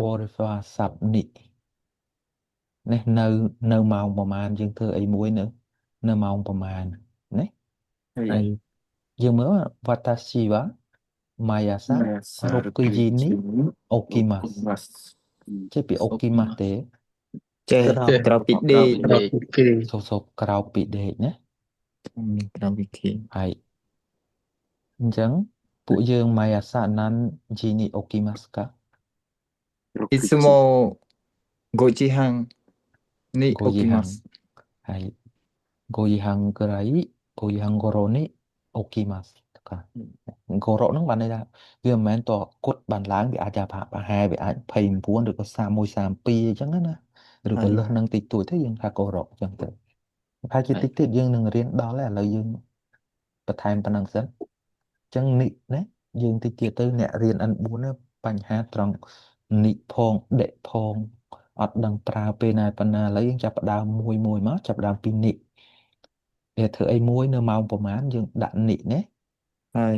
បរិស្វាស័ព្ទនិនេះនៅម៉ោងប្រហែលយើងធ្វើអីមួយនៅម៉ោងប្រហែលណាはい。យើងមើលវត្តជីវ៉ាម៉ាយាសា毎朝6 6 時に時に起きま起きすます。うん。ចេះពី起起きますទេきます。ចេះចេះក្រៅពីដេក ក្រៅពីគេសូវក្រៅពីដេកណាក្រៅពីគេ ហើយអញ្ចឹងពួកយើងម៉ាយាសាណានជីនី起きますかいつ6時。も5時半に起5きま時半す。はい5時半ぐらい5時半頃に起きますとかគោរពហ្នឹងបានន័យថាវាមិនមែនតគត់បានឡើងវាអាចថាប្រហែលវាអាច29ឬក៏31 32អញ្ចឹងណាឬはい。ក៏លើសនឹងតិចតួចទៅយើងថាគោរពអញ្ចឹងទៅប្រហែលជាតិចទៀតយើងនឹងរៀនដល់ហើយឥឡូវយើងបន្ថែមប៉ុណ្្នឹងសិនអញ្ចឹងនេះណាយើងតិចទៀតទៅអ្នករៀន N4 ណាបញ្ហាត្រង់និផងដេកផងអត់ដឹងប្រើពេលណាប៉ុណ្ណាឥឡូវយើងចាប់ផ្ដើមមួយមកចាប់ផ្ដើមពីនិវាធ្វើអីមួយនៅម៉ោងប្រហែលយើងដាក់និណាはい。